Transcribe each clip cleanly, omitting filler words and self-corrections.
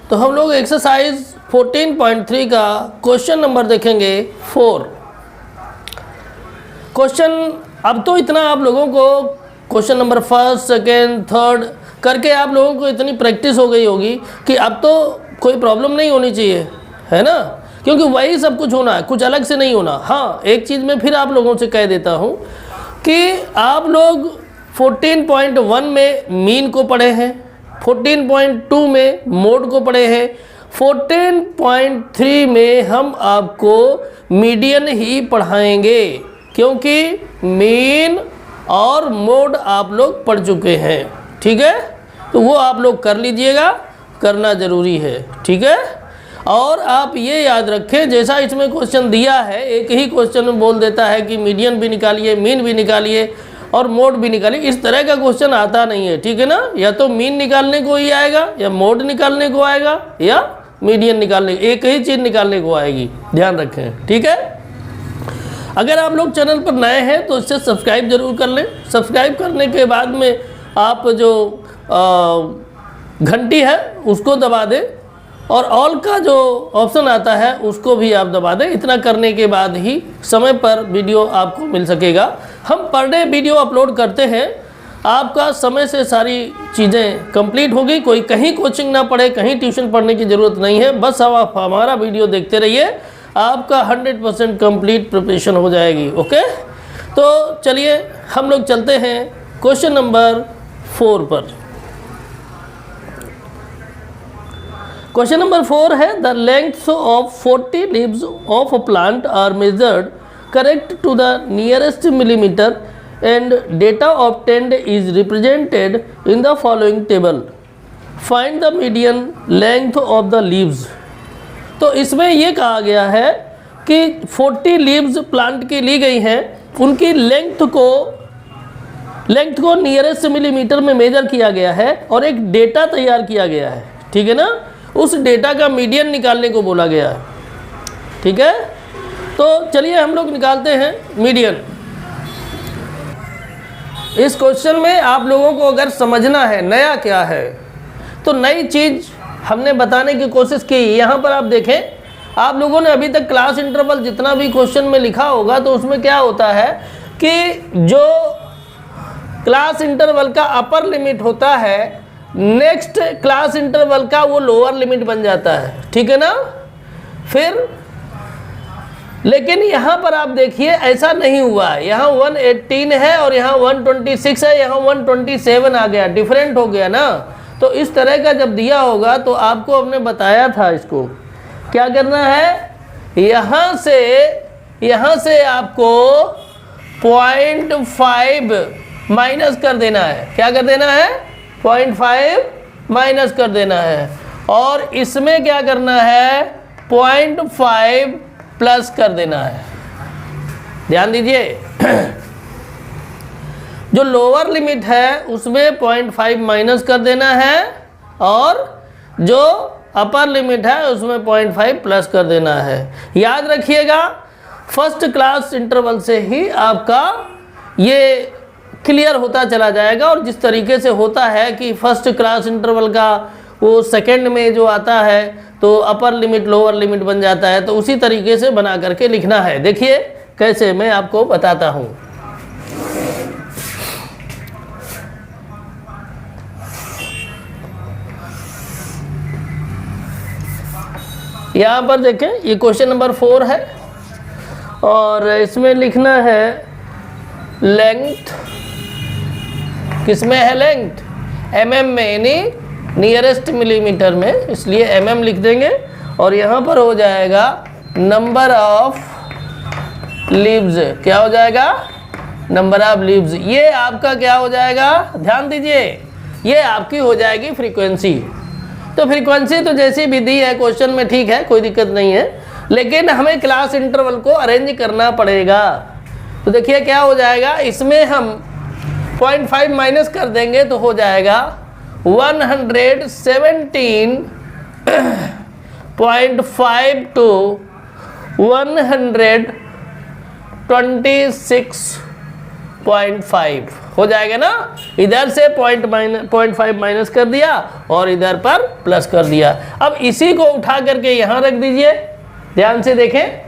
तो हम लोग एक्सरसाइज 14.3 का क्वेश्चन नंबर देखेंगे 4। क्वेश्चन अब तो इतना आप लोगों को question number first second third करके आप लोगों को इतनी प्रैक्टिस हो गई होगी कि अब तो कोई प्रॉब्लम नहीं होनी चाहिए, है ना, क्योंकि वही सब कुछ होना है, कुछ अलग से नहीं होना। हाँ, एक चीज़ मैं फिर आप लोगों से कह देता हूँ कि आप लोग 14.1 में मीन को पढ़े हैं, 14.2 में मोड को पढ़े हैं, 14.3 में हम आपको मीडियन ही पढ़ाएंगे, क्योंकि मीन और मोड आप लोग पढ़ चुके हैं। ठीक है, तो वो आप लोग कर लीजिएगा, करना ज़रूरी है। ठीक है, और आप ये याद रखें, जैसा इसमें क्वेश्चन दिया है, एक ही क्वेश्चन में बोल देता है कि मीडियन भी निकालिए, मीन भी निकालिए और मोड भी निकालिए। इस तरह का क्वेश्चन आता नहीं है। ठीक है ना, या तो मीन निकालने को ही आएगा, या मोड निकालने को आएगा, या मीडियन निकालने, एक ही चीज़ निकालने को आएगी। ध्यान रखें। ठीक है, अगर आप लोग चैनल पर नए हैं तो इससे सब्सक्राइब जरूर कर लें। सब्सक्राइब करने के बाद में आप जो घंटी है उसको दबा दें, और ऑल का जो ऑप्शन आता है उसको भी आप दबा दें। इतना करने के बाद ही समय पर वीडियो आपको मिल सकेगा। हम पर डे वीडियो अपलोड करते हैं, आपका समय से सारी चीज़ें कंप्लीट होगी। कोई कहीं कोचिंग ना पढ़े, कहीं ट्यूशन पढ़ने की ज़रूरत नहीं है। बस आप हमारा वीडियो देखते रहिए, आपका 100% कंप्लीट प्रिपरेशन हो जाएगी। ओके, तो चलिए हम लोग चलते हैं क्वेश्चन नंबर 4 पर। क्वेश्चन नंबर 4 है, the length of 40 leaves of a plant are measured correct to the nearest millimetre and data obtained is represented in the following table. Find the median length of the leaves. तो इसमें यह कहा गया है कि 40 leaves plant की ली गई हैं, उनकी लेंथ को नियरेस्ट मिलीमीटर में मेजर किया गया है और एक डेटा तैयार किया गया है। ठीक है ना, उस डेटा का मीडियन निकालने को बोला गया है। ठीक है, तो चलिए हम लोग निकालते हैं मीडियन। इस क्वेश्चन में आप लोगों को अगर समझना है नया क्या है, तो नई चीज़ हमने बताने की कोशिश की। यहाँ पर आप देखें, आप लोगों ने अभी तक क्लास इंटरवल जितना भी क्वेश्चन में लिखा होगा तो उसमें क्या होता है कि जो क्लास इंटरवल का अपर लिमिट होता है, नेक्स्ट क्लास इंटरवल का वो लोअर लिमिट बन जाता है। ठीक है ना, फिर लेकिन यहाँ पर आप देखिए ऐसा नहीं हुआ है। यहाँ 118 है और यहाँ 126 है, यहाँ 127 आ गया, डिफरेंट हो गया ना। तो इस तरह का जब दिया होगा तो आपको हमने बताया था इसको क्या करना है, यहाँ से आपको 0.5 माइनस कर देना है। क्या कर देना है, 0.5 माइनस कर देना है, और इसमें क्या करना है, 0.5 प्लस कर देना है। ध्यान दीजिए, जो लोअर लिमिट है उसमें 0.5 माइनस कर देना है, और जो अपर लिमिट है उसमें 0.5 प्लस कर देना है। याद रखिएगा, फर्स्ट क्लास इंटरवल से ही आपका ये क्लियर होता चला जाएगा। और जिस तरीके से होता है कि फर्स्ट क्लास इंटरवल का वो सेकंड में जो आता है तो अपर लिमिट लोअर लिमिट बन जाता है, तो उसी तरीके से बना करके लिखना है। देखिए कैसे, मैं आपको बताता हूँ। यहाँ पर देखें, ये क्वेश्चन नंबर 4 है और इसमें लिखना है लेंथ। किसमें है लेंथ, mm में, यानी नियरेस्ट मिलीमीटर में, इसलिए mm लिख देंगे। और यहाँ पर हो जाएगा नंबर ऑफ लीव्स। क्या हो जाएगा, नंबर ऑफ लीव्स। ये आपका क्या हो जाएगा, ध्यान दीजिए, ये आपकी हो जाएगी फ्रीक्वेंसी। तो फ्रीक्वेंसी तो जैसी भी दी है क्वेश्चन में, ठीक है, कोई दिक्कत नहीं है, लेकिन हमें क्लास इंटरवल को अरेंज करना पड़ेगा। तो देखिए क्या हो जाएगा, इसमें हम 0.5 माइनस कर देंगे तो हो जाएगा 117.5 टू 126 0.5 हो जाएगा ना। इधर से 0.5 माइनस कर दिया और इधर पर प्लस कर दिया। अब इसी को उठा करके यहाँ रख दीजिए, ध्यान से देखें,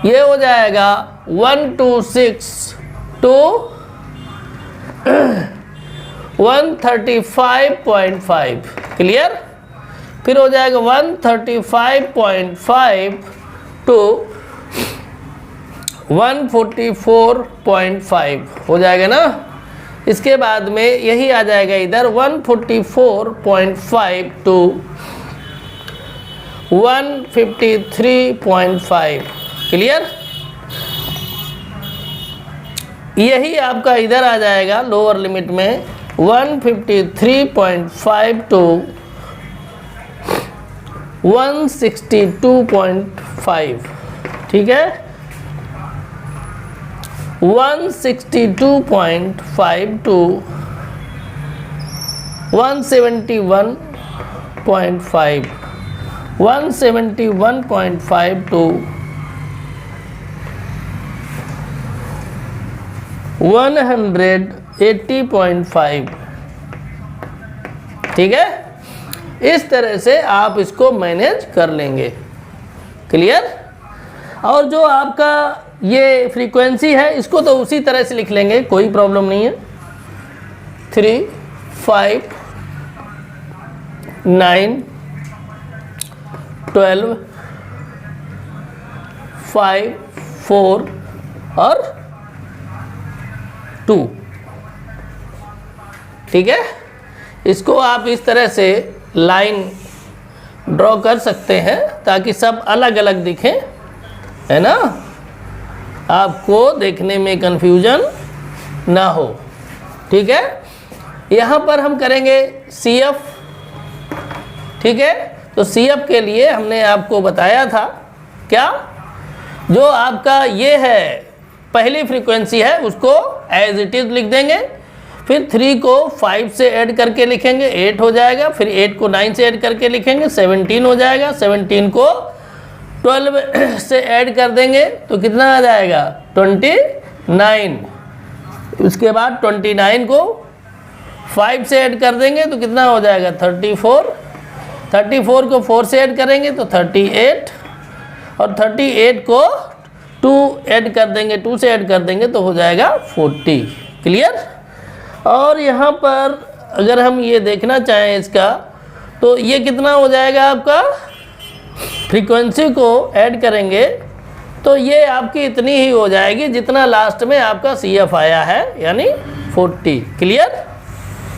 ये हो जाएगा 126 to 135.5, क्लियर। फिर हो जाएगा 135.5 to 144.5 हो जाएगा ना। इसके बाद में यही आ जाएगा इधर 144.5 to 153.5, क्लियर। यही आपका इधर आ जाएगा लोअर लिमिट में 153.5 to 162.5, ठीक है। 162.5 to 171.5, 171.5 to 180.5, ठीक है। इस तरह से आप इसको मैनेज कर लेंगे, क्लियर। और जो आपका ये फ्रीक्वेंसी है इसको तो उसी तरह से लिख लेंगे, कोई प्रॉब्लम नहीं है। 3, 5, 9, 12, 5, 4 और 2, ठीक है। इसको आप इस तरह से लाइन ड्रॉ कर सकते हैं ताकि सब अलग अलग दिखें, है ना, आपको देखने में कंफ्यूजन ना हो, ठीक है। यहाँ पर हम करेंगे CF, ठीक है। तो CF के लिए हमने आपको बताया था क्या, जो आपका ये है पहली फ्रीक्वेंसी है उसको एज इट इज लिख देंगे, फिर 3 को 5 से ऐड करके लिखेंगे 8 हो जाएगा, फिर 8 को 9 से ऐड करके लिखेंगे 17 हो जाएगा, 17 को 12 से ऐड कर देंगे तो कितना आ जाएगा 29। उसके बाद 29 को 5 से ऐड कर देंगे तो कितना हो जाएगा 34, 34 को 4 से ऐड करेंगे तो 38, और 38 को 2 ऐड कर देंगे, 2 से ऐड कर देंगे तो हो जाएगा 40, क्लियर। और यहाँ पर अगर हम ये देखना चाहें इसका, तो ये कितना हो जाएगा आपका, फ्रीक्वेंसी को ऐड करेंगे तो ये आपकी इतनी ही हो जाएगी जितना लास्ट में आपका CF आया है, यानी 40, क्लियर।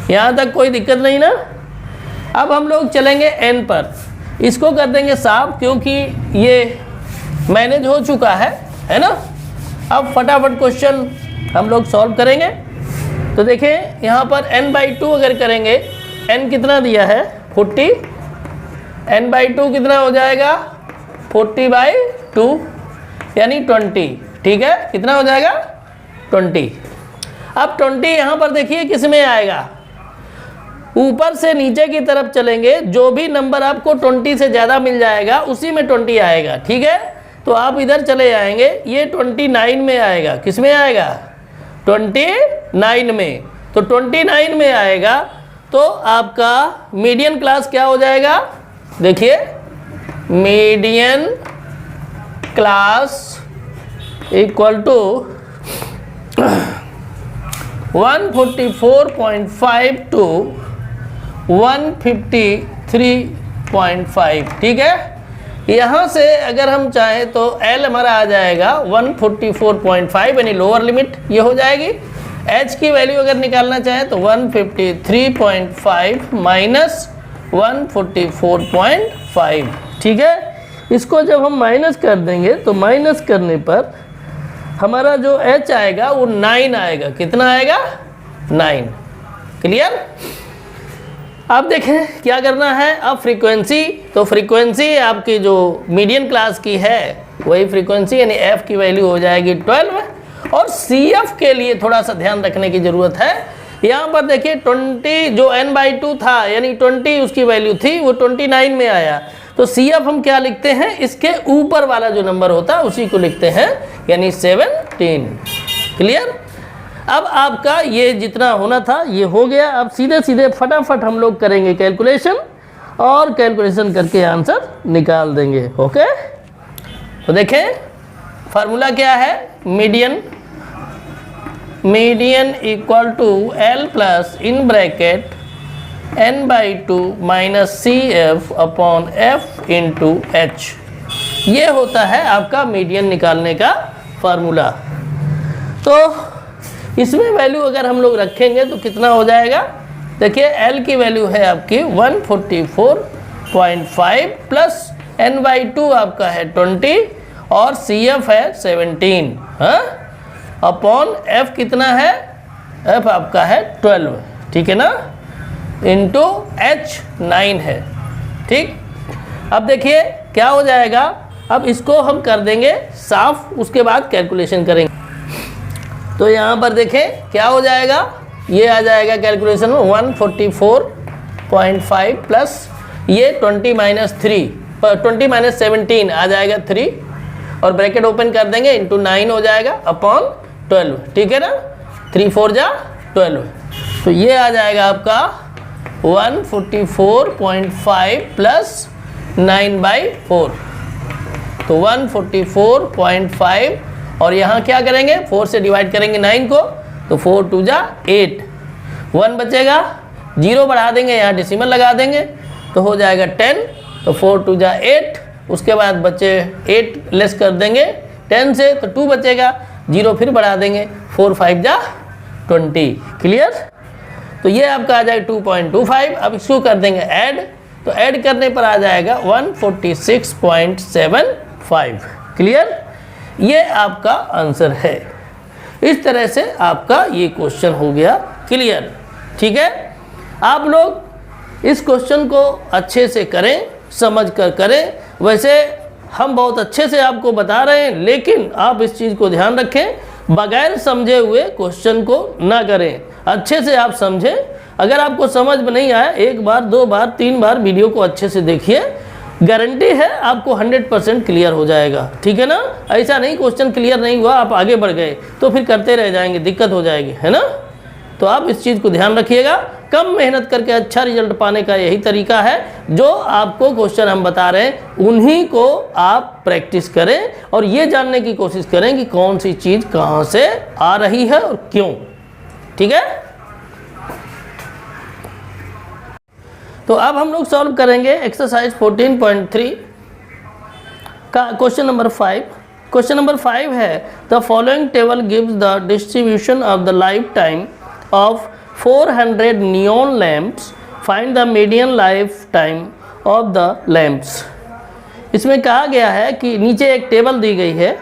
यहाँ तक कोई दिक्कत नहीं ना। अब हम लोग चलेंगे N पर, इसको कर देंगे साफ क्योंकि ये मैनेज हो चुका है ना। अब फटाफट क्वेश्चन हम लोग सॉल्व करेंगे। तो देखें यहाँ पर n/2 अगर करेंगे, n कितना दिया है 40, n/2 कितना हो जाएगा 40/2 यानी 20, ठीक है। कितना हो जाएगा 20। अब 20 यहाँ पर देखिए किस में आएगा, ऊपर से नीचे की तरफ चलेंगे, जो भी नंबर आपको 20 से ज़्यादा मिल जाएगा उसी में 20 आएगा, ठीक है। तो आप इधर चले जाएंगे, ये 29 में आएगा, किस में आएगा 29 में। तो 29 में आएगा तो आपका मीडियन क्लास क्या हो जाएगा, देखिए median class equal to 144.5 to 153.5, ठीक है। यहाँ से अगर हम चाहें तो L हमारा आ जाएगा 144.5 यानी लोअर लिमिट ये हो जाएगी। H की वैल्यू अगर निकालना चाहें तो 153.5 माइनस 144.5, ठीक है। इसको जब हम माइनस कर देंगे तो माइनस करने पर हमारा जो H आएगा वो 9 आएगा, कितना आएगा 9, क्लियर। अब देखें क्या करना है। अब फ्रीक्वेंसी, तो फ्रीक्वेंसी आपकी जो मीडियन क्लास की है वही फ्रीक्वेंसी यानी F की वैल्यू हो जाएगी 12। और CF के लिए थोड़ा सा ध्यान रखने की ज़रूरत है। यहाँ पर देखिए 20 जो n/2 था यानी 20 उसकी वैल्यू थी, वो 29 में आया। तो CF हम क्या लिखते हैं, इसके ऊपर वाला जो नंबर होता है उसी को लिखते हैं यानी 17, क्लियर। अब आपका ये जितना होना था ये हो गया। अब सीधे सीधे फटाफट हम लोग करेंगे कैलकुलेशन और कैलकुलेशन करके आंसर निकाल देंगे। ओके, तो देखें फार्मूला क्या है, median equal to L plus in bracket n/2 minus CF upon F into H। ये होता है आपका मीडियन निकालने का फार्मूला। तो इसमें वैल्यू अगर हम लोग रखेंगे तो कितना हो जाएगा, देखिए L की वैल्यू है आपकी 144.5 प्लस n/2 आपका है 20 और CF है 17, हाँ, अपॉन F कितना है, F आपका है 12, ठीक है ना, इंटू H 9 है। ठीक, अब देखिए क्या हो जाएगा, अब इसको हम कर देंगे साफ, उसके बाद कैलकुलेशन करेंगे। तो यहाँ पर देखें क्या हो जाएगा, ये आ जाएगा कैलकुलेशन में 144.5 प्लस ये 20 माइनस 17 आ जाएगा 3 और ब्रैकेट ओपन कर देंगे इंटू 9 हो जाएगा अपॉन 12, ठीक है ना, 3 4 जा 12। तो ये आ जाएगा आपका 144.5 प्लस 9/4, तो 144.5 और यहाँ क्या करेंगे 4 से डिवाइड करेंगे 9 को, तो 4 2 जा 8, 1 बचेगा, 0 बढ़ा देंगे, यहाँ डेसिमल लगा देंगे तो हो जाएगा 10, तो 4 2 जा 8, उसके बाद बचे 8 लेस कर देंगे 10 से तो 2 बचेगा, 0 फिर बढ़ा देंगे, 4 5 जा 20, क्लियर। तो ये आपका आ जाएगा 2.25। अब इसको कर देंगे ऐड, तो ऐड करने पर आ जाएगा 146.75, क्लियर। ये आपका आंसर है। इस तरह से आपका ये क्वेश्चन हो गया क्लियर, ठीक है। आप लोग इस क्वेश्चन को अच्छे से करें, समझ कर करें। वैसे हम बहुत अच्छे से आपको बता रहे हैं, लेकिन आप इस चीज़ को ध्यान रखें, बगैर समझे हुए क्वेश्चन को ना करें, अच्छे से आप समझें। अगर आपको समझ में नहीं आया, 1 बार 2 बार 3 बार वीडियो को अच्छे से देखिए, गारंटी है आपको 100% क्लियर हो जाएगा, ठीक है ना। ऐसा नहीं क्वेश्चन क्लियर नहीं हुआ आप आगे बढ़ गए तो फिर करते रह जाएंगे, दिक्कत हो जाएगी, है ना। तो आप इस चीज़ को ध्यान रखिएगा। कम मेहनत करके अच्छा रिजल्ट पाने का यही तरीका है। जो आपको क्वेश्चन हम बता रहे हैं उन्हीं को आप प्रैक्टिस करें और ये जानने की कोशिश करें कि कौन सी चीज़ कहाँ से आ रही है और क्यों, ठीक है। तो अब हम लोग सॉल्व करेंगे एक्सरसाइज 14.3 का क्वेश्चन नंबर 5। क्वेश्चन नंबर 5 है, the following table gives the distribution of the life time of 400 neon lamps, find the median life time of the lamps. इसमें कहा गया है कि नीचे एक टेबल दी गई है,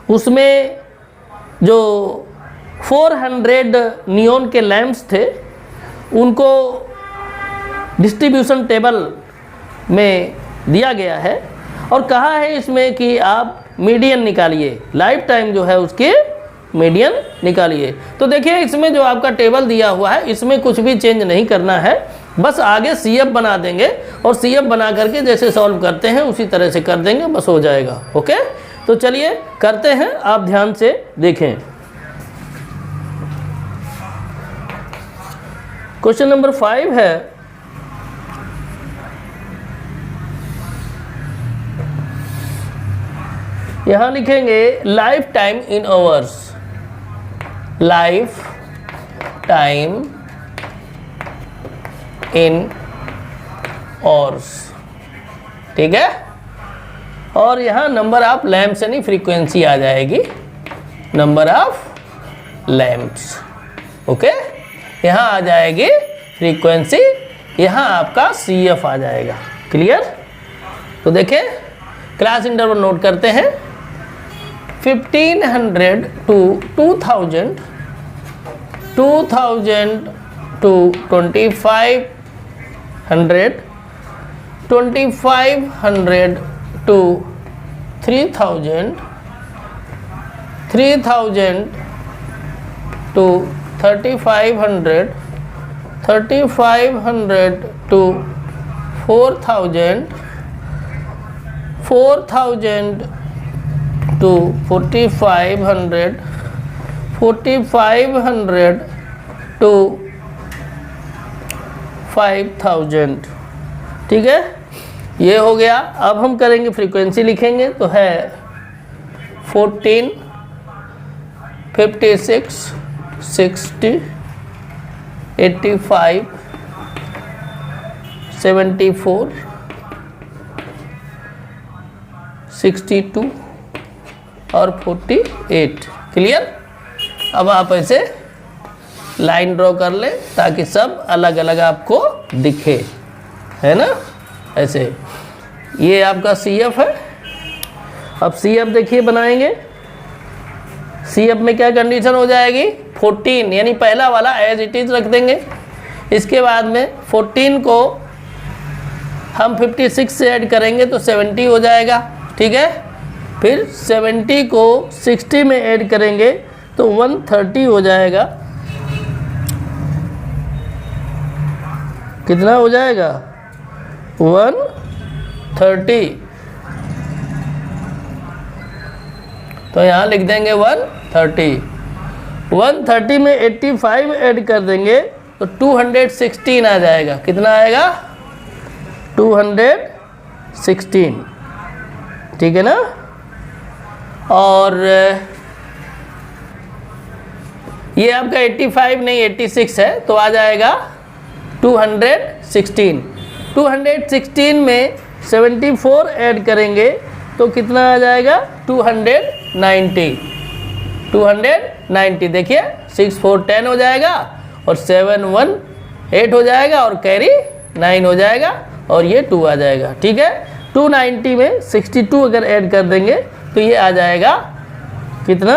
उसमें जो 400 नियॉन के लैंप्स थे उनको डिस्ट्रीब्यूशन टेबल में दिया गया है और कहा है इसमें कि आप मीडियन निकालिए, लाइफ टाइम जो है उसके मीडियन निकालिए। तो देखिए इसमें जो आपका टेबल दिया हुआ है इसमें कुछ भी चेंज नहीं करना है, बस आगे CF बना देंगे और CF बना करके जैसे सॉल्व करते हैं उसी तरह से कर देंगे, बस हो जाएगा। ओके, तो चलिए करते हैं, आप ध्यान से देखें। क्वेश्चन नंबर 5 है, यहाँ लिखेंगे life time in hours, life time in hours, ठीक है। और यहाँ नंबर ऑफ लैंप्स यानी फ्रीक्वेंसी आ जाएगी, नंबर ऑफ लैंप्स, ओके। यहाँ आ जाएगी फ्रीक्वेंसी, यहाँ आपका CF आ जाएगा, क्लियर। तो देखें क्लास इंटरवल नोट करते हैं, 1500 to 2000, 2000 to 2500, 2500 to 3000, 3000 to 3500, 3500 to 4000, 4000 to 4500, 4500 to 5000, ठीक है, ये हो गया। अब हम करेंगे फ्रीक्वेंसी लिखेंगे, तो है 14, 56, 60, 85, 74, 62 और 48। क्लियर। अब आप ऐसे लाइन ड्रॉ कर लें ताकि सब अलग अलग आपको दिखे, है ना, ऐसे। ये आपका CF है। अब CF देखिए बनाएंगे। CF में क्या कंडीशन हो जाएगी, 14, यानी पहला वाला एज इट इज रख देंगे। इसके बाद में 14 को हम 56 से ऐड करेंगे तो 70 हो जाएगा, ठीक है। फिर 70 को 60 में ऐड करेंगे तो 130 हो जाएगा। कितना हो जाएगा, 130। तो यहाँ लिख देंगे 130। 130 में 85 ऐड कर देंगे तो 216 आ जाएगा। कितना आएगा, 216, ठीक है ना। और ये आपका 85 नहीं 86 है, तो आ जाएगा 216। 216 में 74 ऐड करेंगे तो कितना आ जाएगा, 290। 290 देखिए, 6 4 10 हो जाएगा और 7 1 8 हो जाएगा और कैरी 9 हो जाएगा और ये 2 आ जाएगा, ठीक है। 290 में 62 अगर ऐड कर देंगे तो ये आ जाएगा कितना,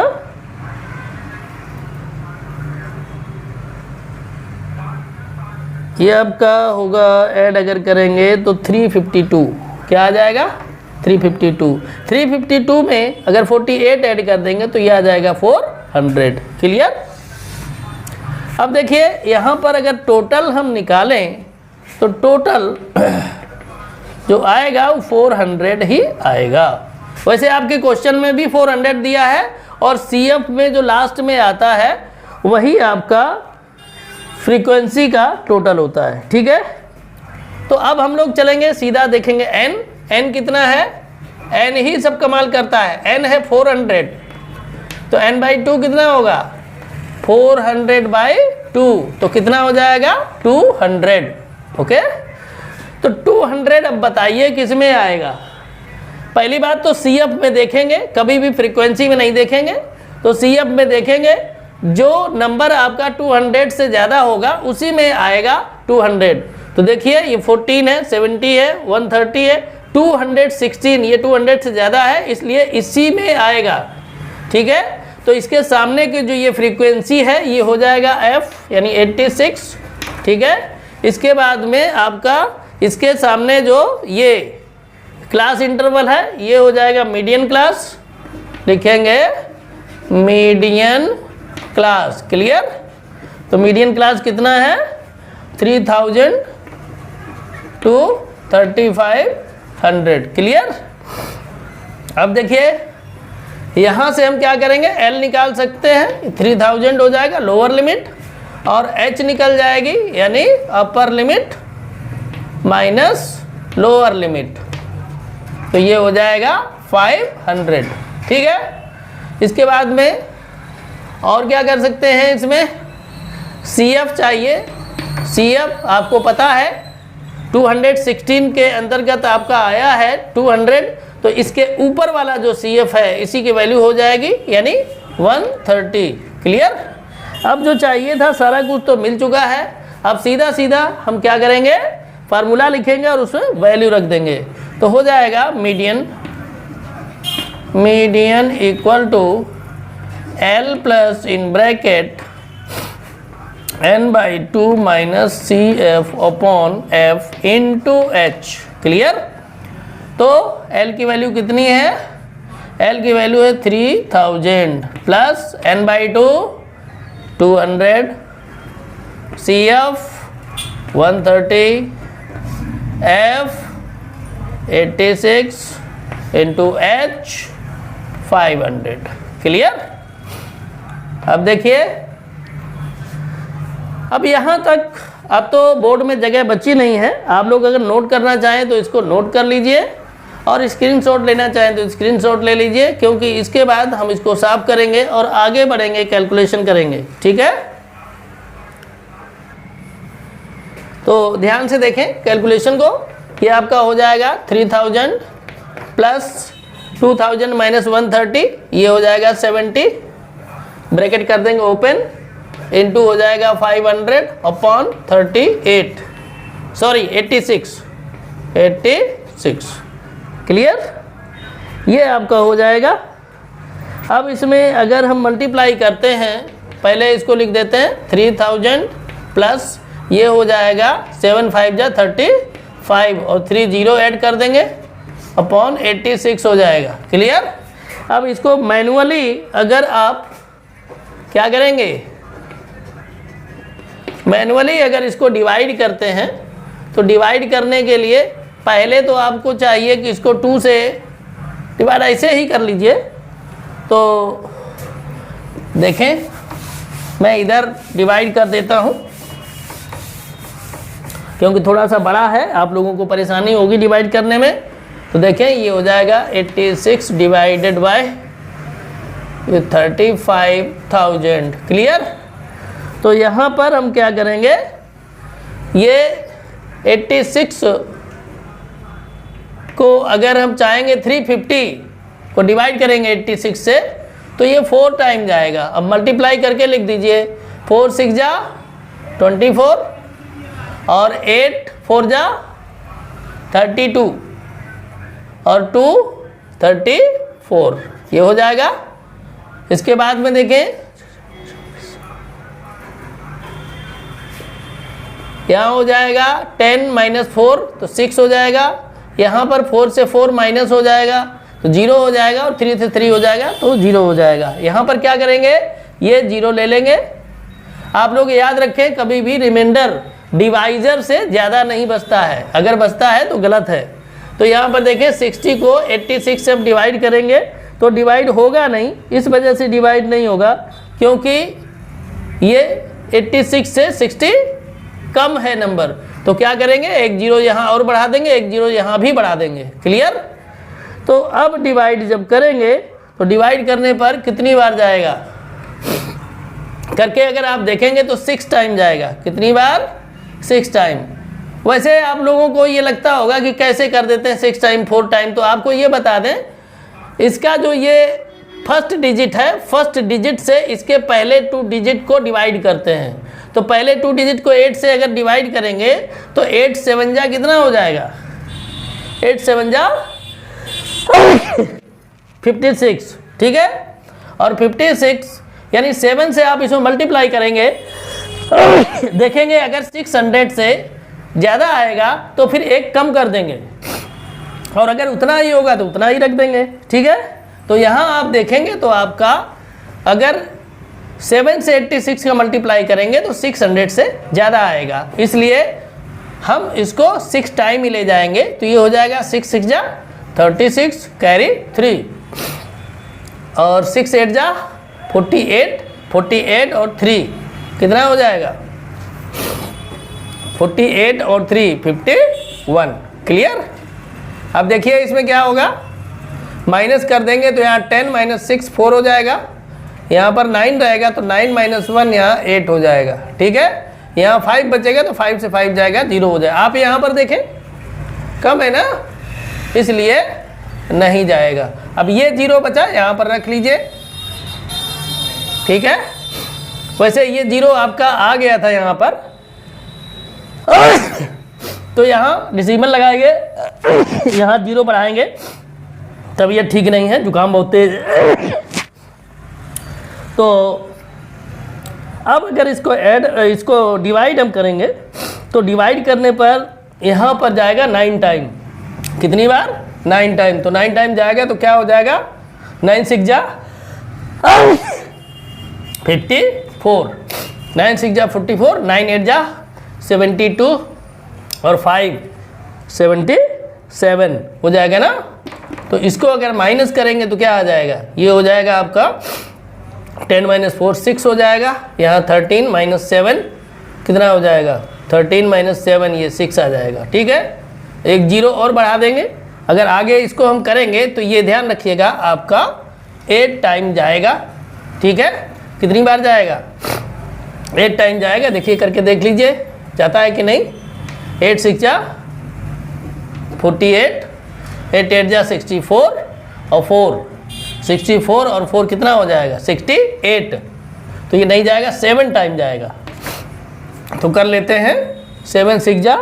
ये आपका होगा ऐड अगर करेंगे तो 352। क्या आ जाएगा, 352। 352 में अगर 48 ऐड कर देंगे तो ये आ जाएगा 400। क्लियर। अब देखिए यहाँ पर अगर टोटल हम निकालें तो टोटल जो आएगा वो 400 ही आएगा। वैसे आपके क्वेश्चन में भी 400 दिया है और CF में जो लास्ट में आता है वही आपका फ्रीक्वेंसी का टोटल होता है, ठीक है। तो अब हम लोग चलेंगे सीधा देखेंगे n कितना है, n ही सब कमाल करता है। n है 400, तो n/2 कितना होगा, 400/2, तो कितना हो जाएगा, 200। ओके, तो 200 अब बताइए किस में आएगा। पहली बात तो CF में देखेंगे, कभी भी फ्रीक्वेंसी में नहीं देखेंगे। तो CF में देखेंगे, जो नंबर आपका 200 से ज़्यादा होगा उसी में आएगा 200। तो देखिए ये 14 है, 70 है, 130 है, 216, ये 200 से ज़्यादा है इसलिए इसी में आएगा, ठीक है। तो इसके सामने की जो ये फ्रीक्वेंसी है ये हो जाएगा F यानी 86, ठीक है। इसके बाद में आपका इसके सामने जो ये क्लास इंटरवल है ये हो जाएगा मीडियन क्लास, लिखेंगे मीडियन क्लास। क्लियर। तो मीडियन क्लास कितना है, 3000 to 3500। क्लियर। अब देखिए यहाँ से हम क्या करेंगे, L निकाल सकते हैं, 3000 हो जाएगा लोअर लिमिट और H निकल जाएगी यानी upper limit minus lower limit, तो ये हो जाएगा 500, ठीक है। इसके बाद में और क्या कर सकते हैं, इसमें CF चाहिए। CF आपको पता है 216 के अंतर्गत आपका आया है 200, तो इसके ऊपर वाला जो CF है इसी की वैल्यू हो जाएगी यानी 130। क्लियर। अब जो चाहिए था सारा कुछ तो मिल चुका है। अब सीधा सीधा हम क्या करेंगे, फार्मूला लिखेंगे और उसमें वैल्यू रख देंगे, तो हो जाएगा median equal to L plus in bracket n/2 minus CF upon F into H। Clear. तो L की वैल्यू कितनी है, L की वैल्यू है 3000 plus n/2 200, CF 130, F 86 into H 500। Clear. अब देखिए, अब यहाँ तक अब तो बोर्ड में जगह बची नहीं है। आप लोग अगर नोट करना चाहें तो इसको नोट कर लीजिए और स्क्रीनशॉट लेना चाहें तो स्क्रीनशॉट ले लीजिए, क्योंकि इसके बाद हम इसको साफ करेंगे और आगे बढ़ेंगे, कैलकुलेशन करेंगे। ठीक है, तो ध्यान से देखें कैलकुलेशन को। ये आपका हो जाएगा 3000 प्लस 2000 माइनस 130, ये हो जाएगा 70, ब्रैकेट कर देंगे ओपन, इनटू हो जाएगा 500 अपॉन 38, सॉरी 86। क्लियर, ये आपका हो जाएगा। अब इसमें अगर हम मल्टीप्लाई करते हैं, पहले इसको लिख देते हैं 3000 प्लस ये हो जाएगा 7 5 जा 35 और 3 0 ऐड कर देंगे अपॉन 86 हो जाएगा। क्लियर, अब इसको मैनुअली अगर आप क्या करेंगे, मैनुअली अगर इसको डिवाइड करते हैं तो डिवाइड करने के लिए पहले तो आपको चाहिए कि इसको 2 से डिवाइड ऐसे ही कर लीजिए। तो देखें, मैं इधर डिवाइड कर देता हूं क्योंकि थोड़ा सा बड़ा है, आप लोगों को परेशानी होगी डिवाइड करने में। तो देखें, ये हो जाएगा 86 डिवाइडेड बाय 35,000। क्लियर, तो यहाँ पर हम क्या करेंगे, ये 86 को अगर हम चाहेंगे 350 को डिवाइड करेंगे 86 से तो ये 4 टाइम जाएगा। अब मल्टीप्लाई करके लिख दीजिए, 4 6 जा 24 और 8 4 जा 32 और 2 34, ये हो जाएगा। इसके बाद में देखें, यहाँ हो जाएगा 10 माइनस 4 तो 6 हो जाएगा। यहाँ पर 4 से 4 माइनस हो जाएगा तो 0 हो जाएगा और 3 से 3 हो जाएगा तो 0 हो जाएगा। यहाँ पर क्या करेंगे, ये 0 ले लेंगे। आप लोग याद रखें, कभी भी रिमाइंडर डिवाइजर से ज़्यादा नहीं बचता है, अगर बचता है तो गलत है। तो यहाँ पर देखें 60 को 86 से हम डिवाइड करेंगे तो डिवाइड होगा नहीं, इस वजह से डिवाइड नहीं होगा क्योंकि ये 86 से 60 कम है नंबर। तो क्या करेंगे, एक 0 यहाँ और बढ़ा देंगे, एक 0 यहाँ भी बढ़ा देंगे। क्लियर, तो अब डिवाइड जब करेंगे तो डिवाइड करने पर कितनी बार जाएगा करके अगर आप देखेंगे तो 6 टाइम जाएगा। कितनी बार, 6 टाइम। वैसे आप लोगों को ये लगता होगा कि कैसे कर देते हैं 6 टाइम 4 टाइम, तो आपको ये बता दें, इसका जो ये फर्स्ट डिजिट है, फर्स्ट डिजिट से इसके पहले 2 डिजिट को डिवाइड करते हैं। तो पहले 2 डिजिट को 8 से अगर डिवाइड करेंगे तो 8 7 जा कितना हो जाएगा, 8 7 जा 56। ठीक है, और 56 यानी 7 से आप इसमें मल्टीप्लाई करेंगे देखेंगे अगर 600 से ज़्यादा आएगा तो फिर एक कम कर देंगे और अगर उतना ही होगा तो उतना ही रख देंगे। ठीक है, तो यहाँ आप देखेंगे तो आपका अगर 7 से 86 का मल्टीप्लाई करेंगे तो 600 से ज़्यादा आएगा, इसलिए हम इसको 6 टाइम ही ले जाएंगे। तो ये हो जाएगा 6 6 जा 36 कैरी 3 और 6 8 जा 48, 48 और 3 कितना हो जाएगा, 48 और 3 51। क्लियर, अब देखिए इसमें क्या होगा, माइनस कर देंगे तो यहाँ 10 माइनस 6 4 हो जाएगा, यहाँ पर 9 रहेगा तो 9 माइनस 1 यहाँ 8 हो जाएगा। ठीक है, यहाँ 5 बचेगा तो 5 से 5 जाएगा 0 हो जाएगा। आप यहाँ पर देखें कम है ना, इसलिए नहीं जाएगा। अब ये 0 बचा, यहाँ पर रख लीजिए। ठीक है, वैसे ये 0 आपका आ गया था यहाँ पर तो यहाँ डिसिमल लगाएंगे, यहाँ 0 बढ़ाएंगे, तबीयत ठीक नहीं है, जुकाम बहुत तेज है। तो अब अगर इसको डिवाइड हम करेंगे तो डिवाइड करने पर यहाँ पर जाएगा 9 टाइम। कितनी बार, 9 टाइम। तो 9 टाइम जाएगा तो क्या हो जाएगा, 9 6 जा 54, 9 6 जा 44, 9 8 जा 72 और 5 77 हो जाएगा ना। तो इसको अगर माइनस करेंगे तो क्या आ जाएगा, ये हो जाएगा आपका 10 - 4 6 हो जाएगा। यहाँ 13 - 7 कितना हो जाएगा? 13 - 7 ये 6 आ जाएगा। ठीक है, एक जीरो और बढ़ा देंगे। अगर आगे इसको हम करेंगे तो ये ध्यान रखिएगा आपका 8 टाइम जाएगा। ठीक है, कितनी बार जाएगा? 8 टाइम जाएगा। देखिए करके देख लीजिए जाता है कि नहीं। 8 6 जा 48, 8 8 जा 64 और 4 64 और 4 कितना हो जाएगा? 68। तो ये नहीं जाएगा, 7 टाइम जाएगा। तो कर लेते हैं 7 6 जा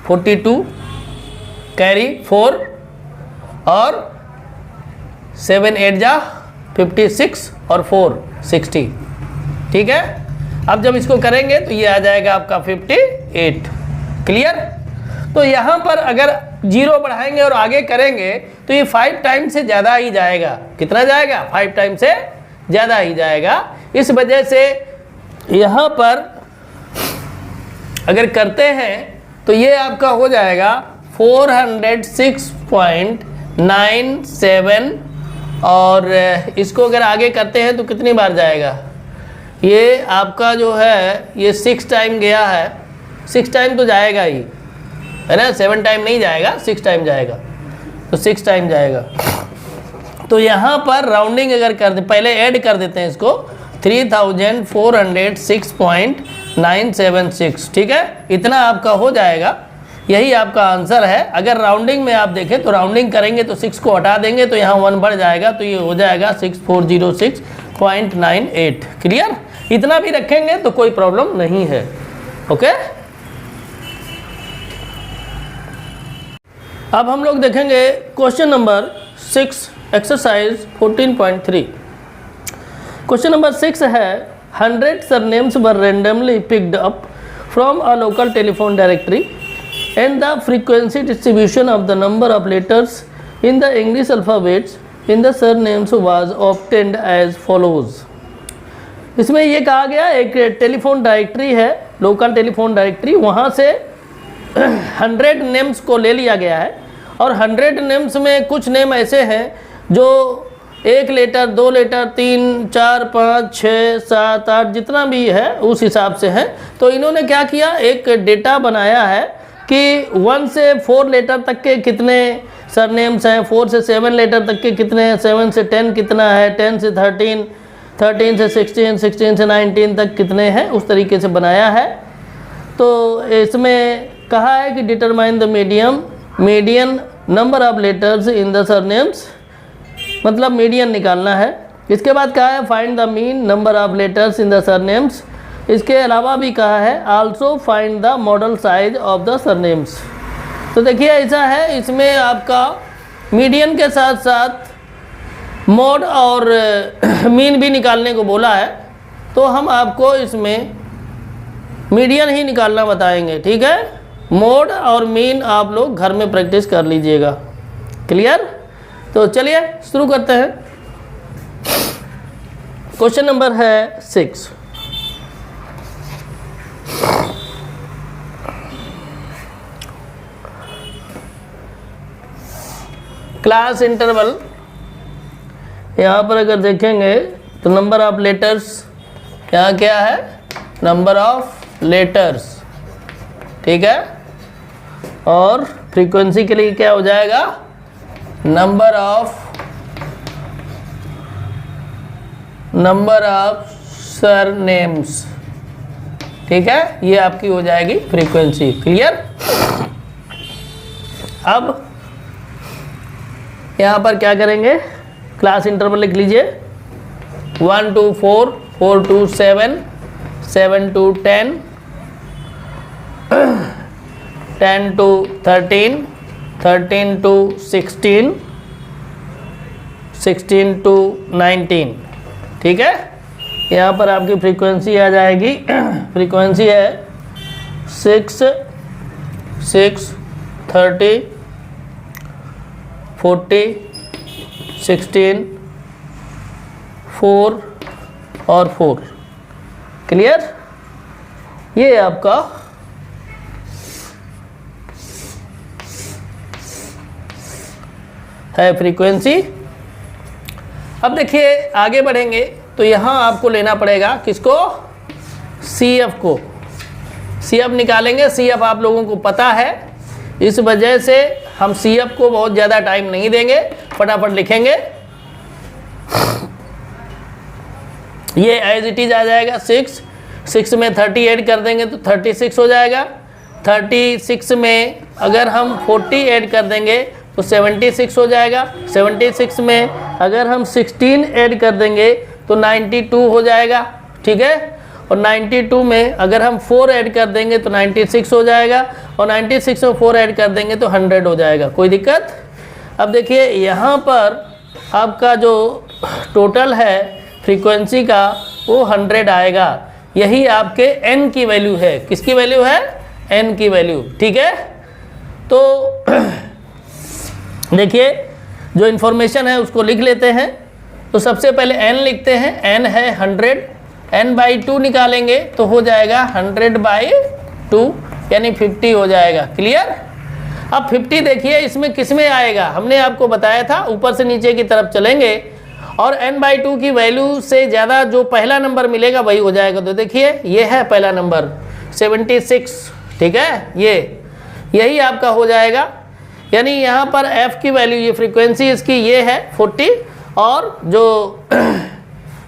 42 कैरी 4 और 7 8 जा 56 और 4 60। ठीक है, अब जब इसको करेंगे तो ये आ जाएगा आपका 58। क्लियर? तो यहाँ पर अगर जीरो बढ़ाएंगे और आगे करेंगे तो ये 5 टाइम से ज़्यादा ही जाएगा। कितना जाएगा? 5 टाइम से ज़्यादा ही जाएगा। इस वजह से यहाँ पर अगर करते हैं तो ये आपका हो जाएगा 406.97 और इसको अगर आगे करते हैं तो कितनी बार जाएगा? ये आपका जो है ये 6 टाइम गया है। 6 टाइम तो जाएगा ही, है ना। 7 टाइम नहीं जाएगा, 6 टाइम जाएगा। तो 6 टाइम जाएगा। तो यहाँ पर राउंडिंग अगर कर दे, पहले ऐड कर देते हैं इसको 3406.976। ठीक है, इतना आपका हो जाएगा। यही आपका आंसर है। अगर राउंडिंग में आप देखें तो राउंडिंग करेंगे तो 6 को हटा देंगे तो यहाँ 1 बढ़ जाएगा, तो ये हो जाएगा 6406.98। क्लियर? इतना भी रखेंगे तो कोई प्रॉब्लम नहीं है। ओके, अब हम लोग देखेंगे question number 6 exercise 14.3। Question number 6 है 100 surnames were randomly picked up from a local telephone directory and the frequency distribution of the number of letters in the English alphabets in the surnames was obtained as follows। इसमें ये कहा गया एक telephone directory है, local telephone directory, वहाँ से 100 names को ले लिया गया है और 100 नेम्स में कुछ नेम ऐसे हैं जो 1 लेटर 2 लेटर 3 4 5 6 7 8 जितना भी है उस हिसाब से है। तो इन्होंने क्या किया, एक डेटा बनाया है कि 1 से 4 लेटर तक के कितने सरनेम्स हैं, 4 से 7 लेटर तक के कितने हैं, 7 से 10 कितना है, 10 से 13, 13 से 16, 16 से 19 तक कितने हैं, उस तरीके से बनाया है। तो इसमें कहा है कि determine the median number of letters in the surnames, मतलब मीडियन निकालना है। इसके बाद कहा है find the mean number of letters in the surnames. इसके अलावा भी कहा है also find the model size of the surnames. तो देखिए ऐसा है, इसमें आपका मीडियन के साथ साथ मोड और मीन भी निकालने को बोला है। तो हम आपको इसमें मीडियन ही निकालना बताएंगे। ठीक है, मोड और मीन आप लोग घर में प्रैक्टिस कर लीजिएगा। क्लियर? तो चलिए शुरू करते हैं। क्वेश्चन नंबर है 6। क्लास इंटरवल, यहाँ पर अगर देखेंगे तो नंबर ऑफ लेटर्स, यहाँ क्या है, नंबर ऑफ लेटर्स। ठीक है, और फ्रीक्वेंसी के लिए क्या हो जाएगा, नंबर ऑफ सरनेम्स। ठीक है, ये आपकी हो जाएगी फ्रीक्वेंसी। क्लियर? अब यहाँ पर क्या करेंगे, क्लास इंटरवल लिख लीजिए 1 to 4, 4 to 7, 7 to 10, 10 to 13, 13 to 16, 16 to 19। ठीक है, यहाँ पर आपकी फ्रीक्वेंसी आ जाएगी, फ्रीक्वेंसी है 6, 6, 30, 40, 16, 4 और 4। क्लियर? ये आपका है फ्रीक्वेंसी। अब देखिए आगे बढ़ेंगे तो यहाँ आपको लेना पड़ेगा किसको, CF को। CF निकालेंगे, CF आप लोगों को पता है, इस वजह से हम CF को बहुत ज़्यादा टाइम नहीं देंगे, फटाफट लिखेंगे। ये एज इट इज आ जाएगा 6 में 30 ऐड कर देंगे तो 36 हो जाएगा। 36 में अगर हम 40 ऐड कर देंगे तो 76 हो जाएगा। 76 में अगर हम 16 ऐड कर देंगे तो 92 हो जाएगा, ठीक है। और 92 में अगर हम 4 ऐड कर देंगे तो 96 हो जाएगा, और 96 में 4 ऐड कर देंगे तो 100 हो जाएगा। कोई दिक्कत? अब देखिए यहाँ पर आपका जो टोटल है फ्रीक्वेंसी का वो 100 आएगा। यही आपके n की वैल्यू है। किसकी वैल्यू है? n की वैल्यू, ठीक है। तो देखिए जो इन्फॉर्मेशन है उसको लिख लेते हैं। तो सबसे पहले n लिखते हैं, n है 100, n/2 निकालेंगे तो हो जाएगा 100/2 यानी 50 हो जाएगा। क्लियर? अब 50 देखिए इसमें किस में आएगा, हमने आपको बताया था ऊपर से नीचे की तरफ चलेंगे और n/2 की वैल्यू से ज़्यादा जो पहला नंबर मिलेगा वही हो जाएगा। तो देखिए ये है पहला नंबर 76, ठीक है, यही आपका हो जाएगा। यानी यहाँ पर f की वैल्यू, ये फ्रीक्वेंसी इसकी ये है 40, और जो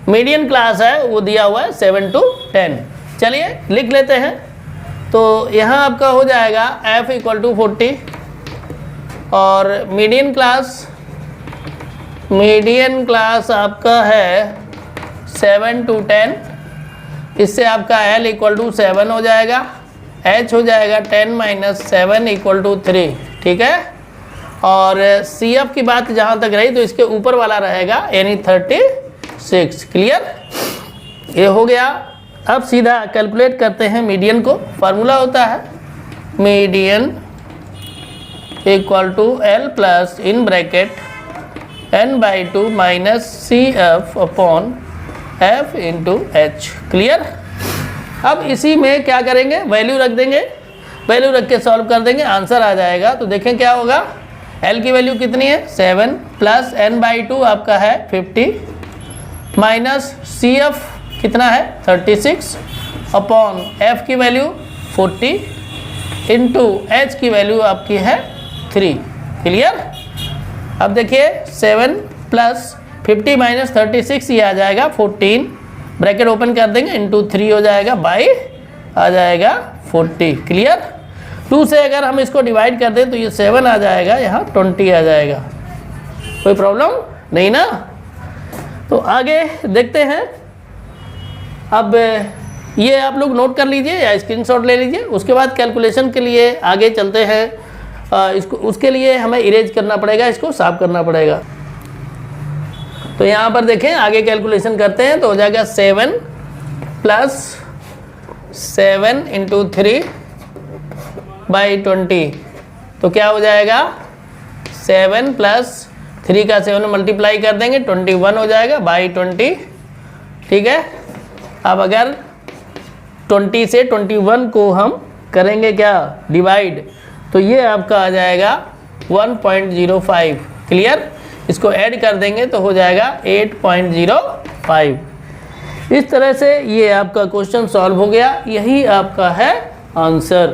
मीडियन क्लास है वो दिया हुआ है 7 to 10। चलिए लिख लेते हैं। तो यहाँ आपका हो जाएगा f = 40 और मीडियन क्लास आपका है 7 to 10। इससे आपका l = 7 हो जाएगा, h हो जाएगा 10 - 7 = 3, ठीक है। और CF की बात जहाँ तक रही तो इसके ऊपर वाला रहेगा यानी 36। क्लियर? ये हो गया। अब सीधा कैलकुलेट करते हैं मीडियन को। फार्मूला होता है median = L plus in bracket n/2 - CF/F × H। Clear? अब इसी में क्या करेंगे, वैल्यू रख देंगे, वैल्यू रख के सॉल्व कर देंगे, आंसर आ जाएगा। तो देखें क्या होगा, L की वैल्यू कितनी है 7 प्लस n/2 आपका है 50 माइनस CF कितना है 36 अपॉन F की वैल्यू 40 इंटू H की वैल्यू आपकी है 3। क्लियर? अब देखिए 7 प्लस 50 माइनस 36 ये आ जाएगा 14, ब्रैकेट ओपन कर देंगे, इंटू 3 हो जाएगा, बाई आ जाएगा 40। क्लियर? 2 से अगर हम इसको डिवाइड कर दें तो ये 7 आ जाएगा, यहाँ 20 आ जाएगा। कोई प्रॉब्लम नहीं ना? तो आगे देखते हैं। अब ये आप लोग नोट कर लीजिए या स्क्रीनशॉट ले लीजिए। उसके बाद कैलकुलेशन के लिए आगे चलते हैं। इसको उसके लिए हमें इरेज करना पड़ेगा, इसको साफ करना पड़ेगा। तो यहाँ पर देखें, आगे कैलकुलेशन करते हैं तो हो जाएगा 7 प्लस 7 इंटू 3/20। तो क्या हो जाएगा 7 प्लस 3 का 7 में मल्टीप्लाई कर देंगे 21 हो जाएगा बाई 20। ठीक है, अब अगर 20 से 21 को हम करेंगे क्या डिवाइड, तो ये आपका आ जाएगा 1.05। क्लियर? इसको ऐड कर देंगे तो हो जाएगा 8.05। इस तरह से ये आपका क्वेश्चन सॉल्व हो गया। यही आपका है आंसर।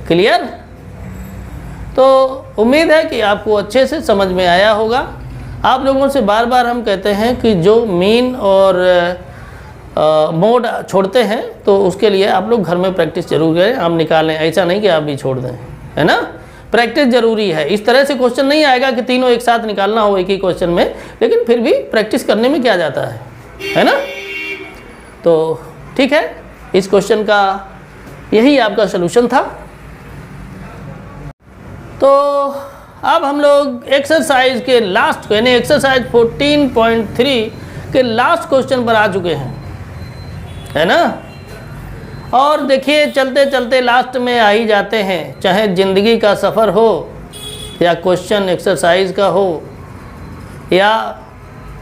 क्लियर? तो उम्मीद है कि आपको अच्छे से समझ में आया होगा। आप लोगों से बार बार हम कहते हैं कि जो मीन और मोड छोड़ते हैं तो उसके लिए आप लोग घर में प्रैक्टिस जरूर करें, हम निकालें, ऐसा नहीं कि आप भी छोड़ दें, है ना। प्रैक्टिस जरूरी है। इस तरह से क्वेश्चन नहीं आएगा कि तीनों एक साथ निकालना हो एक ही क्वेश्चन में, लेकिन फिर भी प्रैक्टिस करने में क्या जाता है ना। तो ठीक है, इस क्वेश्चन का यही आपका सलूशन था। तो अब हम लोग एक्सरसाइज के लास्ट यानी एक्सरसाइज 14.3 के लास्ट क्वेश्चन पर आ चुके हैं, है ना। और देखिए चलते चलते लास्ट में आ ही जाते हैं, चाहे ज़िंदगी का सफ़र हो या क्वेश्चन एक्सरसाइज का हो या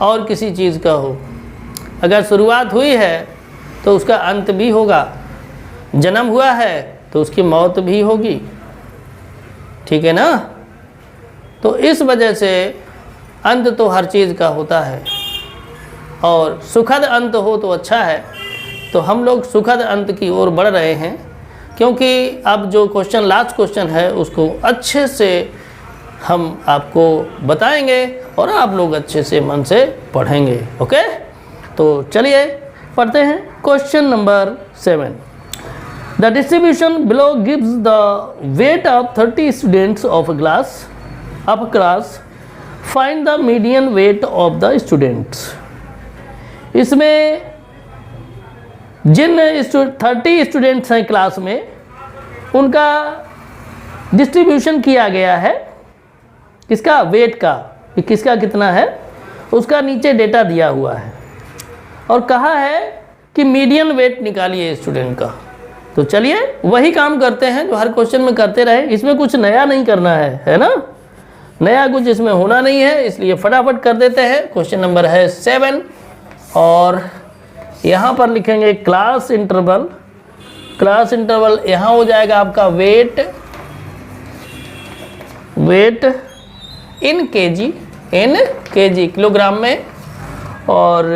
और किसी चीज़ का हो। अगर शुरुआत हुई है तो उसका अंत भी होगा, जन्म हुआ है तो उसकी मौत भी होगी। ठीक है ना। तो इस वजह से अंत तो हर चीज़ का होता है। और सुखद अंत हो तो अच्छा है। तो हम लोग सुखद अंत की ओर बढ़ रहे हैं, क्योंकि अब जो क्वेश्चन लास्ट क्वेश्चन है उसको अच्छे से हम आपको बताएंगे और आप लोग अच्छे से मन से पढ़ेंगे। ओके, तो चलिए पढ़ते हैं question number 7। The distribution below gives the weight of 30 students of class. Find the median weight of the students. इसमें जिन 30 स्टूडेंट्स हैं क्लास में, उनका डिस्ट्रीब्यूशन किया गया है। किसका? वेट का, कि किसका कितना है उसका नीचे डेटा दिया हुआ है और कहा है कि मीडियन वेट निकालिए स्टूडेंट का। तो चलिए वही काम करते हैं जो हर क्वेश्चन में करते रहे। इसमें कुछ नया नहीं करना है ना, नया कुछ इसमें होना नहीं है, इसलिए फटाफट कर देते हैं। क्वेश्चन नंबर है 7 और यहाँ पर लिखेंगे क्लास इंटरवल। क्लास इंटरवल यहाँ हो जाएगा आपका वेट इन केजी, किलोग्राम में, और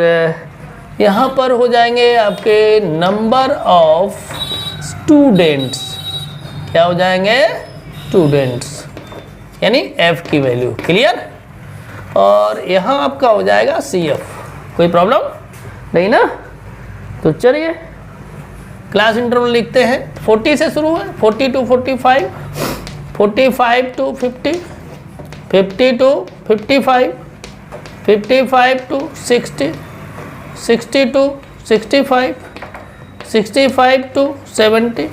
यहाँ पर हो जाएंगे आपके नंबर ऑफ स्टूडेंट्स। क्या हो जाएंगे? स्टूडेंट्स, यानी एफ की वैल्यू। क्लियर? और यहाँ आपका हो जाएगा CF। कोई प्रॉब्लम नहीं ना? तो चलिए क्लास इंटरवल लिखते हैं। 40 से शुरू है, 40 to 45, 45 to 50, 50 to 55, 55 to 60, 60 to 65, 65 to 70,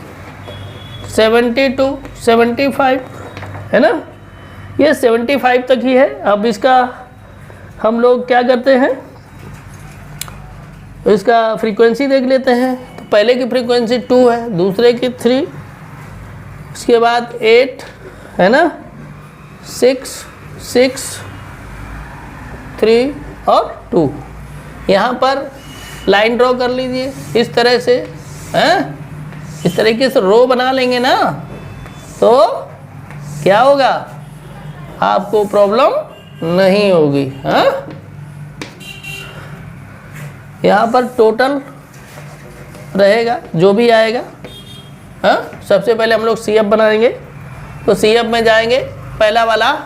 70 to 75, है ना? ये 75 तक ही है। अब इसका हम लोग क्या करते हैं, इसका फ्रीक्वेंसी देख लेते हैं। तो पहले की फ्रीक्वेंसी 2 है, दूसरे की 3, उसके बाद 8 है ना, 6, 3 और 2। यहाँ पर लाइन ड्रॉ कर लीजिए इस तरह से, हैं? इस तरीके से रो बना लेंगे ना, तो क्या होगा? आपको प्रॉब्लम नहीं होगी। हाँ, यहाँ पर टोटल रहेगा जो भी आएगा। हाँ, सबसे पहले हम लोग CF बनाएंगे। तो CF में जाएंगे, पहला वाला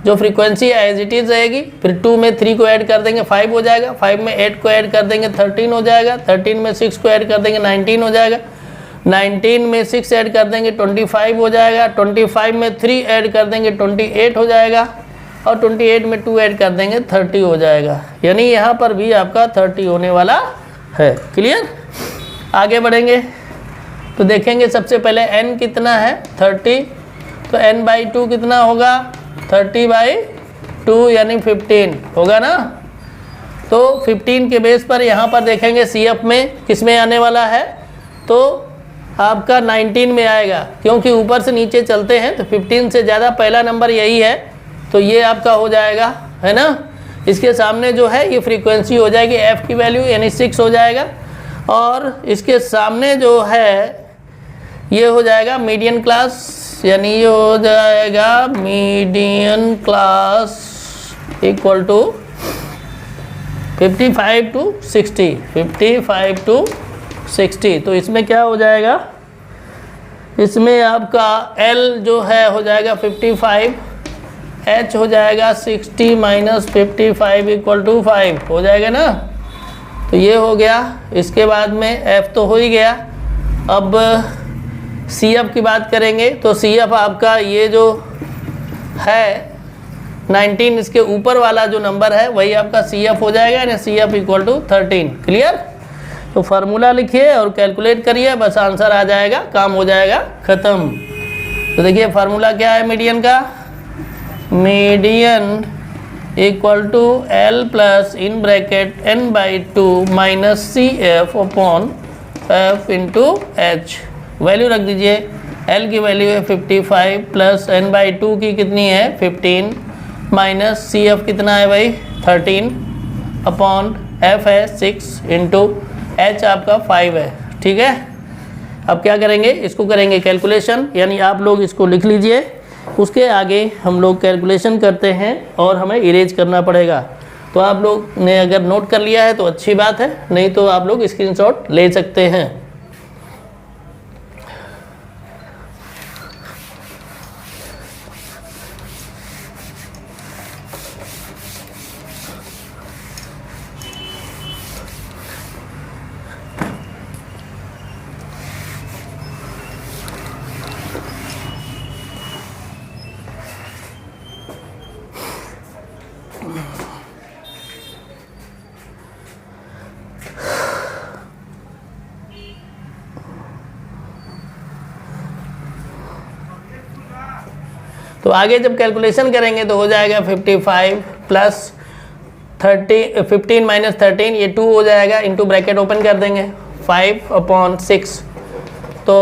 जो फ्रीक्वेंसी है एज इट इज रहेगी, फिर 2 में 3 को ऐड कर देंगे 5 हो जाएगा, 5 में 8 को ऐड कर देंगे 13 हो जाएगा, 13 में 6 को ऐड कर देंगे 19 हो जाएगा, 19 में 6 ऐड कर देंगे 25 हो जाएगा, 25 में 3 ऐड कर देंगे 28 हो जाएगा, और 28 में 2 ऐड कर देंगे 30 हो जाएगा। यानी यहाँ पर भी आपका 30 होने वाला है। क्लियर? आगे बढ़ेंगे तो देखेंगे सबसे पहले n कितना है 30, तो n/2 कितना होगा 30/2 यानी 15 होगा ना। तो 15 के बेस पर यहाँ पर देखेंगे CF में किस में आने वाला है, तो आपका 19 में आएगा, क्योंकि ऊपर से नीचे चलते हैं तो 15 से ज़्यादा पहला नंबर यही है, तो ये आपका हो जाएगा, है ना। इसके सामने जो है ये फ्रीक्वेंसी हो जाएगी F की वैल्यू यानी 6 हो जाएगा, और इसके सामने जो है ये हो जाएगा मीडियन क्लास, यानी ये हो जाएगा median class equal to 55 to 60, 55 to 60। तो इसमें क्या हो जाएगा, इसमें आपका L जो है हो जाएगा 55, H हो जाएगा 60 माइनस 55 इक्वल टू 5 हो जाएगा ना। तो ये हो गया। इसके बाद में F तो हो ही गया। अब CF की बात करेंगे तो CF आपका ये जो है 19, इसके ऊपर वाला जो नंबर है वही आपका CF हो जाएगा, यानी CF इक्वल टू 13। क्लियर? तो फार्मूला लिखिए और कैलकुलेट करिए, बस आंसर आ जाएगा, काम हो जाएगा ख़त्म। तो देखिए फार्मूला क्या है मीडियन का, median equal to L plus in bracket n/2 minus CF upon F into H। Value रख दीजिए, L की वैल्यू है 55 प्लस n/2 की कितनी है 15 माइनस CF कितना है भाई 13 अपॉन F है 6 इंटू H आपका 5 है। ठीक है, अब क्या करेंगे, इसको करेंगे कैलकुलेशन, यानी आप लोग इसको लिख लीजिए, उसके आगे हम लोग कैलकुलेशन करते हैं और हमें इरेज करना पड़ेगा। तो आप लोग ने अगर नोट कर लिया है तो अच्छी बात है, नहीं तो आप लोग स्क्रीनशॉट ले सकते हैं। तो आगे जब कैलकुलेशन करेंगे तो हो जाएगा 55 प्लस 15 माइनस 13, ये 2 हो जाएगा, इंटू ब्रैकेट ओपन कर देंगे 5/6। तो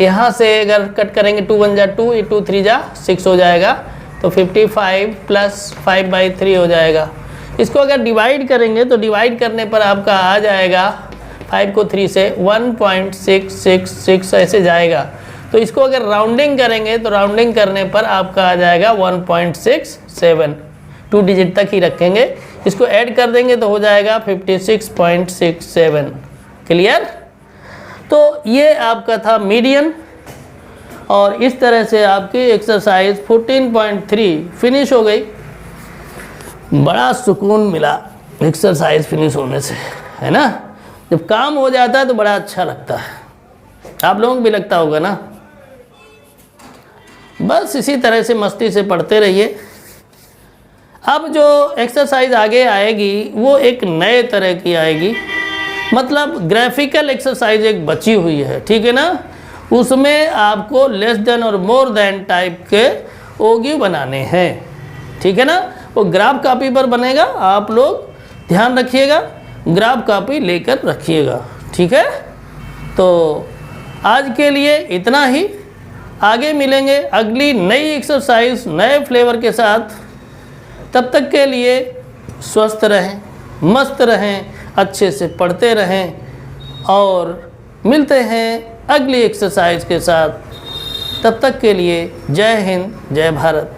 यहाँ से अगर कट करेंगे 2 1 जा 2, ये 2 3 जा 6 हो जाएगा, तो 55 प्लस 5/3 हो जाएगा। इसको अगर डिवाइड करेंगे तो डिवाइड करने पर आपका आ जाएगा 5 को 3 से 1.666 ऐसे जाएगा। तो इसको अगर राउंडिंग करेंगे तो राउंडिंग करने पर आपका आ जाएगा 1.67, 2 डिजिट तक ही रखेंगे। इसको ऐड कर देंगे तो हो जाएगा 56.67। क्लियर? तो ये आपका था मीडियन, और इस तरह से आपकी एक्सरसाइज 14.3 फिनिश हो गई। बड़ा सुकून मिला एक्सरसाइज फिनिश होने से, है ना? जब काम हो जाता है तो बड़ा अच्छा लगता है, आप लोगों को भी लगता होगा ना? बस इसी तरह से मस्ती से पढ़ते रहिए। अब जो एक्सरसाइज आगे आएगी वो एक नए तरह की आएगी, मतलब ग्राफिकल एक्सरसाइज एक बची हुई है, ठीक है ना? उसमें आपको लेस देन और मोर देन टाइप के ओगी बनाने हैं, ठीक है ना? वो ग्राफ कॉपी पर बनेगा, आप लोग ध्यान रखिएगा, ग्राफ कॉपी लेकर रखिएगा, ठीक है? तो आज के लिए इतना ही, आगे मिलेंगे अगली नई एक्सरसाइज नए फ्लेवर के साथ। तब तक के लिए स्वस्थ रहें, मस्त रहें, अच्छे से पढ़ते रहें, और मिलते हैं अगली एक्सरसाइज के साथ। तब तक के लिए जय हिंद, जय भारत।